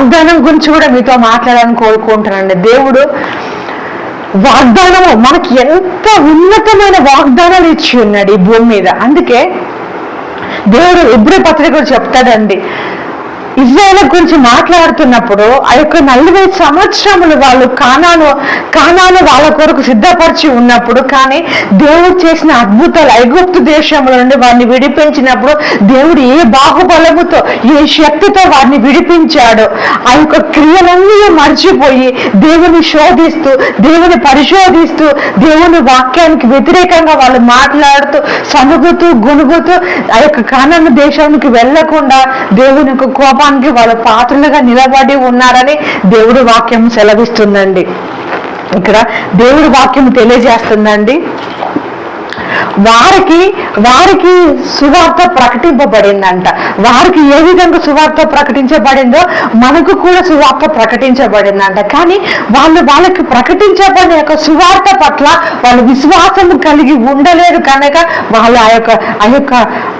వాగ్దానం గురించి కూడా మీతో మాట్లాడాలని కోరుకుంటానండి. దేవుడు వాగ్దానము మనకి ఎంత ఉన్నతమైన వాగ్దానాలు ఇచ్చి ఉన్నాడు ఈ భూమి మీద. అందుకే దేవుడు హెబ్రీ పత్రిక కూడా చెప్తాడండి, ఇజ్రాయేల్ గురించి మాట్లాడుతున్నప్పుడు ఆ యొక్క 40 సంవత్సరములు వాళ్ళు కానాను వాళ్ళ కొరకు సిద్ధపరిచి ఉన్నప్పుడు, కానీ దేవుడు చేసిన అద్భుతాలు ఐగుప్తు దేశంలో నుండి వారిని విడిపించినప్పుడు దేవుడు ఏ బాహుబలముతో ఏ శక్తితో వారిని విడిపించాడో ఆ యొక్క క్రియలన్నీ మర్చిపోయి దేవుని శోధిస్తూ దేవుని పరిశోధిస్తూ దేవుని వాక్యానికి వ్యతిరేకంగా వాళ్ళు మాట్లాడుతూ సనుగుతూ గునుగుతూ ఆ యొక్క కానాను దేశానికి వెళ్లకుండా దేవుని యొక్క కోపానికి వాళ్ళ పాత్రలుగా నిలబడి ఉన్నారని దేవుడు వాక్యం సెలవిస్తుందండి. ఇక్కడ దేవుడి వాక్యం తెలియజేస్తుందండి, వారికి సువార్త ప్రకటింపబడిందంట. వారికి ఏ విధంగా సువార్త ప్రకటించబడిందో మనకు కూడా సువార్త ప్రకటించబడిందంట. కానీ వాళ్ళకి ప్రకటించబడిన యొక్క సువార్త పట్ల వాళ్ళు విశ్వాసం కలిగి ఉండలేదు కనుక వాళ్ళు ఆ యొక్క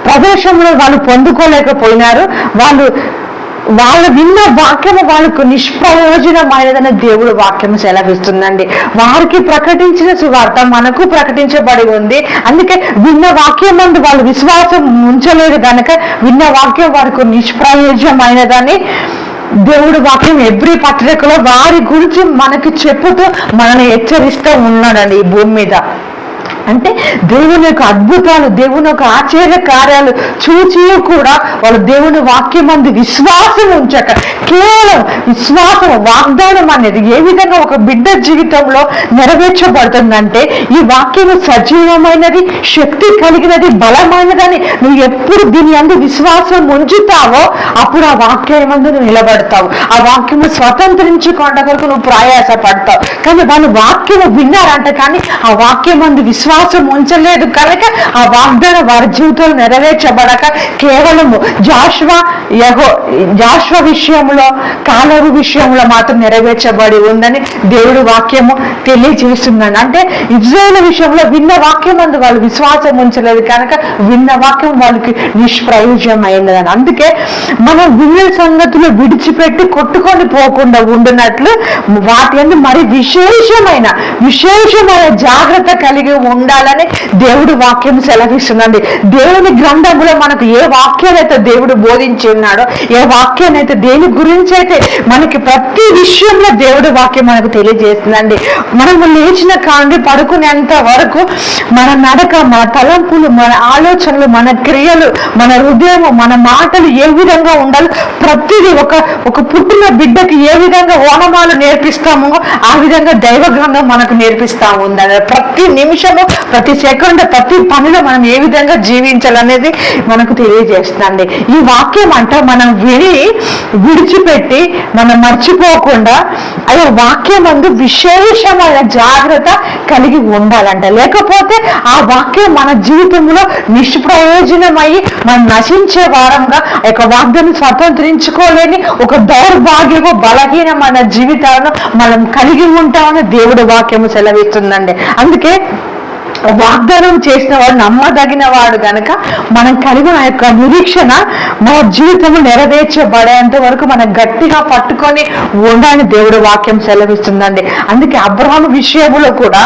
ప్రదేశంలో వాళ్ళు పొందుకోలేకపోయినారు. వాళ్ళు విన్న వాక్యము వాళ్ళకు నిష్ప్రయోజనమైనదని దేవుడు వాక్యము సెలవిస్తుందండి. వారికి ప్రకటించిన సువార్త మనకు ప్రకటించబడి ఉంది. అందుకే విన్న వాక్యం మందు వాళ్ళు విశ్వాసం ఉంచలేదు కనుక విన్న వాక్యం వారికి నిష్ప్రయోజనమైనదని దేవుడు వాక్యం హెబ్రీ పత్రికలో వారి గురించి మనకి చెప్పుతూ మనల్ని హెచ్చరిస్తూ ఉన్నాడండి ఈ భూమి మీద. అంటే దేవుని యొక్క అద్భుతాలు దేవుని యొక్క ఆశ్చర్య కార్యాలు చూచి కూడా వాళ్ళు దేవుని వాక్యం అందు విశ్వాసం ఉంచక కేవలం విశ్వాసం వాగ్దానం అనేది ఏ విధంగా ఒక బిడ్డ జీవితంలో నెరవేర్చబడుతుందంటే ఈ వాక్యం సజీవమైనది, శక్తి కలిగినది, బలమైనదని నువ్వు ఎప్పుడు దీని అందు విశ్వాసం ఉంచుతావో అప్పుడు ఆ వాక్యం అందు నువ్వు నిలబడతావు. ఆ వాక్యము స్వతంత్రించుకోవడం కొరకు నువ్వు ప్రయాస పడతావు. కానీ వాళ్ళు వాక్యము విన్నారంట, కానీ ఆ వాక్యం అందు విశ్వాసం ఉంచలేదు కనుక ఆ వాగ్దానం వారి జీవితంలో నెరవేర్చబడక కేవలము జాషువా విషయంలో కాలేబు విషయంలో మాత్రం నెరవేర్చబడి ఉందని దేవుడు వాక్యము తెలియజేస్తున్నాను. అంటే ఇజ్రాయేల్ విషయంలో విన్న వాక్యం అందు వాళ్ళు విశ్వాసం ఉంచలేదు కనుక విన్న వాక్యం వాళ్ళకి నిష్ప్రయోజనమైనదని. అందుకే మనం విన్న సంగతులు విడిచిపెట్టి కొట్టుకొని పోకుండా ఉండినట్లు వాటి అందు మరి విశేషమైన జాగ్రత్త కలిగి ఉండాలని దేవుడు వాక్యం సెలవిస్తుందండి. దేవుని గ్రంథంలో మనకు ఏ వాక్యానైతే దేవుడు బోధించి ఉన్నాడో, ఏ వాక్యానైతే దేని గురించి అయితే మనకి ప్రతి విషయంలో దేవుడి వాక్యం మనకు తెలియజేస్తుందండి. మనము లేచిన కాండి పడుకునేంత వరకు మన నడక, మన తలంపులు, మన ఆలోచనలు, మన క్రియలు, మన హృదయం, మన మాటలు ఏ విధంగా ఉండాలి, ప్రతిదీ ఒక పుట్టిన బిడ్డకి ఏ విధంగా ఓనమాలు నేర్పిస్తామో ఆ విధంగా దైవ గ్రంథం మనకు నేర్పిస్తా ఉందండి. ప్రతి నిమిషము, ప్రతి సెకండ్, ప్రతి పనిలో మనం ఏ విధంగా జీవించాలనేది మనకు తెలియజేస్తుంది. ఈ వాక్యం అంటే మనం విడిచిపెట్టి మనం మర్చిపోకుండా అయ్యో వాక్యం అందు విశేషమైన జాగ్రత్త కలిగి ఉండాలంట. లేకపోతే ఆ వాక్యం మన జీవితంలో నిష్ప్రయోజనమై మనం నశించే వారంగా ఒక వాగ్దాన్ని స్వతంత్రించుకోలేని ఒక దౌర్భాగ్యము బలహీనమైన జీవితాలను మనం కలిగి ఉంటామని దేవుడి వాక్యము సెలవిస్తుందండి. అందుకే వాగ్దానం చేసిన వాడు నమ్మదగిన వాడు కనుక మనం కలిగిన ఆ యొక్క నిరీక్షణ మన జీవితంలో నెరవేర్చబడేంత వరకు మనం గట్టిగా పట్టుకొని ఉండాలని దేవుడు వాక్యం సెలవిస్తుందండి. అందుకే అబ్రహాము విషయంలో కూడా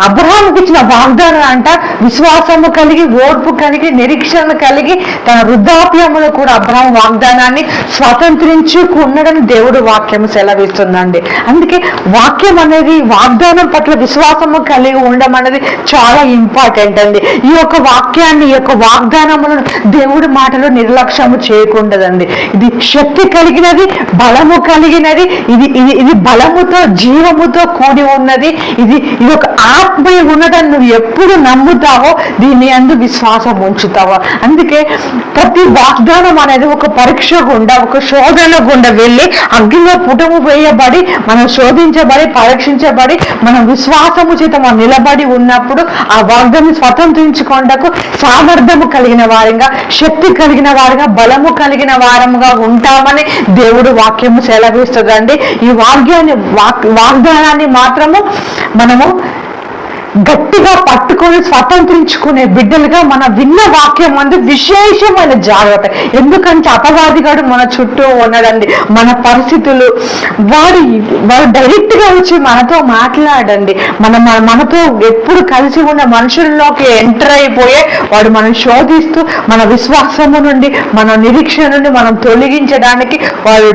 అబ్రహాముకి ఇచ్చిన వాగ్దానం అంట విశ్వాసము కలిగి, ఓర్పు కలిగి, నిరీక్షణ కలిగి తన వృద్ధాప్యములో కూడా అబ్రహాము వాగ్దానాన్ని స్వతంత్రించుకున్నాడని దేవుడు వాక్యము సెలవిస్తుందండి. అందుకే వాక్యం అనేది వాగ్దానం పట్ల విశ్వాసము కలిగి ఉండడం అనేది చాలా ఇంపార్టెంట్ అండి. ఈ యొక్క వాక్యాన్ని, ఈ యొక్క వాగ్దానములను దేవుడి మాటలు నిర్లక్ష్యము చేయకూడదండి. ఇది శక్తి కలిగినది, బలము కలిగినది, ఇది బలముతో జీవముతో కూడి ఉన్నది. ఇది ఒక ఆత్మీయ ఉన్నదని నువ్వు ఎప్పుడు నమ్ముతావో దీని అందు విశ్వాసం ఉంచుతావో. అందుకే ప్రతి వాగ్దానం అనేది ఒక పరీక్ష గుండా, ఒక శోధన గుండా వెళ్ళి అగ్నిలో పుటము వేయబడి మనం శోధించబడి పరీక్షించబడి మనం విశ్వాసము చేత మనం నిలబడి ఉన్నప్పుడు ఆ వాగ్దాన్ని స్వతంత్రించుకోవడానికి సామర్థ్యము కలిగిన వారంగా, శక్తి కలిగిన వారుగా, బలము కలిగిన వారముగా ఉంటామని దేవుడు వాక్యము సెలవిస్తుందండి. ఈ వాగ్దానాన్ని మాత్రము మనము గట్టిగా పట్టుకొని స్వతంత్రించుకునే బిడ్డలుగా మన విన్న వాక్యం అందు విశేషమైన జాగ్రత్త. ఎందుకంటే అపవాదిగాడు మన చుట్టూ ఉన్నాడండి. మన పరిస్థితులు వాడు డైరెక్ట్ గా వచ్చి మనతో మాట్లాడండి. మనతో ఎప్పుడు కలిసి ఉన్న మనుషుల్లోకి ఎంటర్ అయిపోయే వాడు మనం శోధిస్తూ మన విశ్వాసము నుండి మన నిరీక్షణ నుండి మనం తొలగించడానికి వాడు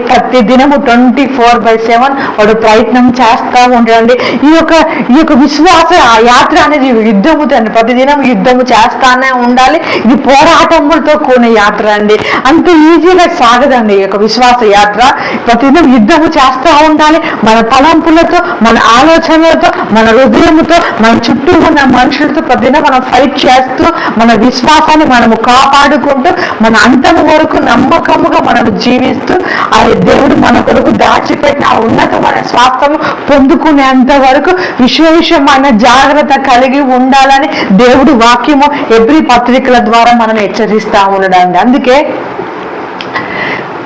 ప్రతి దినము 24/7 వాడు ప్రయత్నం చేస్తా ఉంటాడండి. ఈ యొక్క విశ్వాస ఆ యాత్ర అనేది యుద్ధము తండ్రి. ప్రతిదినం యుద్ధము చేస్తానే ఉండాలి. ఇది పోరాటములతో కూడిన యాత్ర అండి. అంత ఈజీగా సాగదండి ఈ యొక్క విశ్వాస యాత్ర. ప్రతిదినం యుద్ధము చేస్తూ ఉండాలి. మన తలంపులతో, మన ఆలోచనలతో, మన హృదయంతో, మన చుట్టూ ఉన్న మనుషులతో ప్రతిదినం మనం ఫైట్ చేస్తూ మన విశ్వాసాన్ని మనము కాపాడుకుంటూ మన అంతము వరకు నమ్మకముగా మనం జీవిస్తూ ఆ దేవుడు మన కొరకు దాచిపెట్టిన ఆ ఉన్నతమైన స్వాస్థ్యము పొందుకునేంత వరకు విశేషమైన జాగ్రత్త కలిగి ఉండాలని దేవుడు వాక్యము ఎబ్రీ పత్రికల ద్వారా మనం హెచ్చరిస్తా ఉన్నాడండి. అందుకే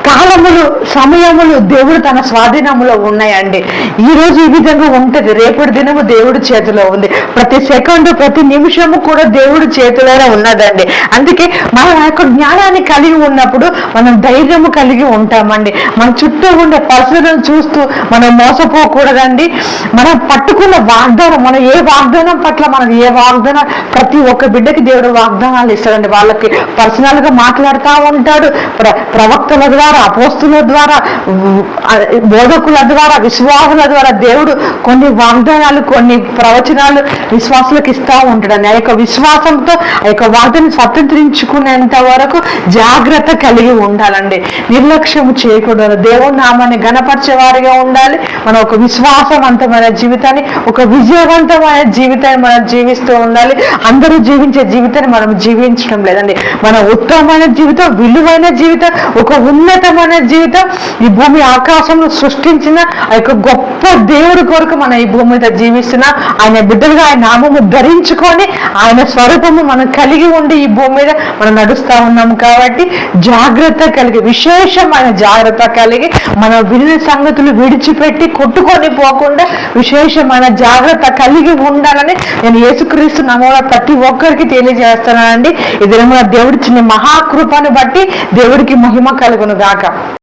కాలములు, సమయములు దేవుడు తన స్వాధీనములో ఉన్నాయండి. ఈ రోజు ఈ విధంగా ఉంటది, రేపటి దినము దేవుడి చేతిలో ఉంది. ప్రతి సెకండ్, ప్రతి నిమిషము కూడా దేవుడి చేతిలోనే ఉన్నదండి. అందుకే మనం ఆ యొక్క జ్ఞానాన్ని కలిగి ఉన్నప్పుడు మనం ధైర్యము కలిగి ఉంటామండి. మన చుట్టూ ఉండే పరిస్థితులను చూస్తూ మనం మోసపోకూడదండి. మనం పట్టుకున్న వాగ్దానం, మనం ఏ వాగ్దానం పట్ల ప్రతి ఒక్క బిడ్డకి దేవుడు వాగ్దానాలు ఇస్తాడండి. వాళ్ళకి పర్సనల్ గా మాట్లాడుతూ ఉంటాడు. ప్రవక్తల ద్వారా, అపోస్తుల ద్వారా, బోధకుల ద్వారా, విశ్వాసుల ద్వారా దేవుడు కొన్ని వాగ్దానాలు, కొన్ని ప్రవచనాలు విశ్వాసులకు ఇస్తా ఉంటాడు. ఆ యొక్క విశ్వాసంతో ఆ యొక్క వాగ్దాన్ని స్వతంత్రించుకునేంత వరకు జాగ్రత్త కలిగి ఉండాలండి. నిర్లక్ష్యం చేయకూడదు. దేవుని నామాన్ని గణపరిచే వారిగా ఉండాలి. మన ఒక విశ్వాసవంతమైన జీవితాన్ని, ఒక విజయవంతమైన జీవితాన్ని మనం జీవిస్తూ ఉండాలి. అందరూ జీవించే జీవితాన్ని మనం జీవించడం లేదండి. మన ఉత్తమమైన జీవితం, విలువైన జీవితం, ఒక ఉన్నతమైన జీవితం, ఈ భూమి ఆకాశంలో సృష్టించిన ఆ యొక్క గొప్ప దేవుడి కొరకు మనం ఈ భూమి మీద జీవిస్తున్నా ఆయన బిడ్డలుగా ఆయన నామము ధరించుకొని ఆయన స్వరూపము మనం కలిగి ఉండి ఈ భూమి మీద మనం నడుస్తా ఉన్నాము. కాబట్టి జాగ్రత్త కలిగి, విశేషమైన జాగ్రత్త కలిగి, మన విన్న సంగతులు విడిచిపెట్టి కొట్టుకొని పోకుండా విశేషమైన జాగ్రత్త కలిగి ఉండాలని నేను యేసుక్రీస్తు నామములో ప్రతి ఒక్కరికి తెలియజేస్తున్నానండి. ఇది దేవుడి చిన్న మహాకృపను బట్టి దేవుడికి మహిమ కలుగును గాక.